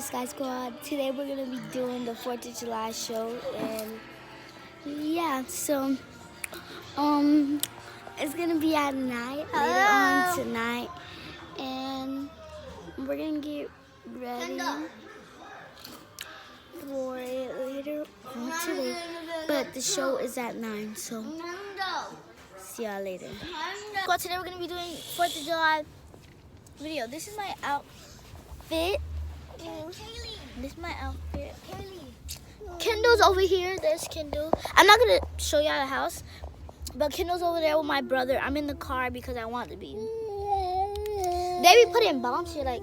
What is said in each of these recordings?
Sky Squad. Today we're gonna be doing the 4th of July show, and yeah, so it's gonna be at night later on tonight, and we're gonna get ready for it later on today. But the show is at 9, so see y'all later. So today we're gonna be doing 4th of July video. This is my outfit. This is my outfit. Kendall's over here. There's Kendall. I'm not gonna show y'all the house, but Kendall's over there with my brother. I'm in the car because I want to be. They be putting bombs here, like.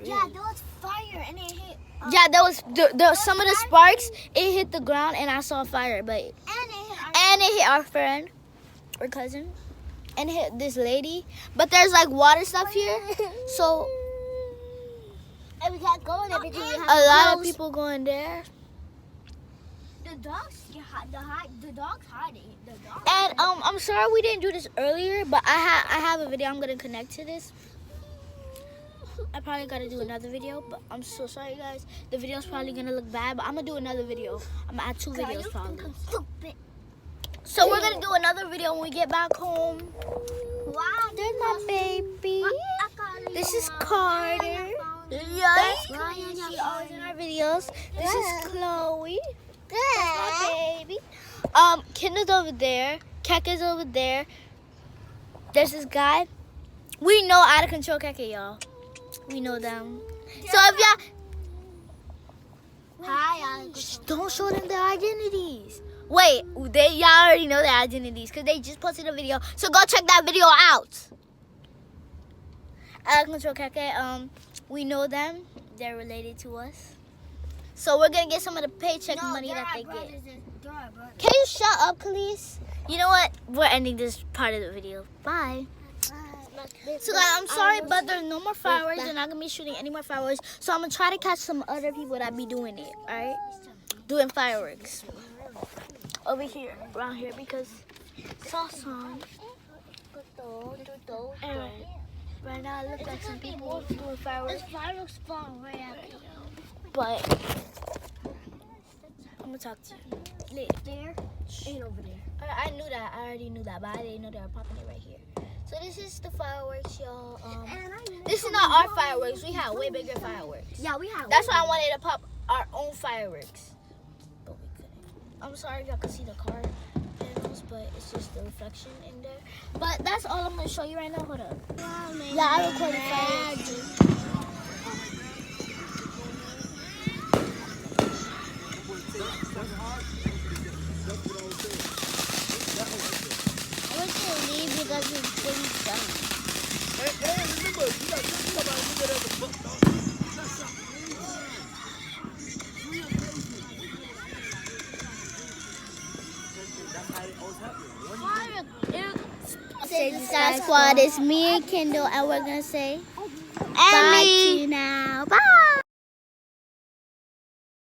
Yeah, there was fire and it hit. Yeah, there was some of the sparks. It hit the ground and I saw fire, but And it it hit our friend or cousin, and it hit this lady. But there's like water stuff here, so. And we can't go in there because we have A lot of clothes. people going there. The dogs hiding. The dogs. And I'm sorry we didn't do this earlier, but I have a video I'm gonna connect to this. I probably gotta do another video, but I'm so sorry guys. The video's probably gonna look bad, but I'm gonna do another video. I'm gonna add 2 videos probably. Stupid. So we're gonna do another video when we get back home. Wow, There's my baby. This is Carter. Yes. She always in our videos. This is Chloe. That's my baby. Kendall's over there. Keka's over there. There's this guy. We know Out of Control Keka, y'all. We know them. So if y'all Hi, don't show them their identities. Wait, y'all already know their identities because they just posted a video. So go check that video out. Out of Control Keka, we know them. They're related to us. So we're gonna get some of the paycheck money that they get. Can you shut up, please? You know what? We're ending this part of the video. Bye. So guys, I'm sorry, but there's no more fireworks. They're not gonna be shooting any more fireworks. So I'm gonna try to catch some other people that be doing it. All right, doing fireworks over here, around here, because it's awesome. And right now, it looks like some people doing fireworks. This fireworks spawn right out here. But I'm gonna talk to you. There ain't over there. I knew that. I already knew that, but I didn't know they were popping it right here. So this is the fireworks, y'all. This is not our fireworks. We have way bigger fireworks. Yeah, we have. That's why I wanted to pop our own fireworks, but we couldn't. I'm sorry if y'all can see the car panels, but it's just the reflection in there. But that's all I'm gonna show you right now. Hold up. Yeah, I recorded fireworks. I want you to leave because it's getting done. Remember, you got to think about Say the Sky Squad. It's me and Kendall, and we're gonna say bye to you now. Bye.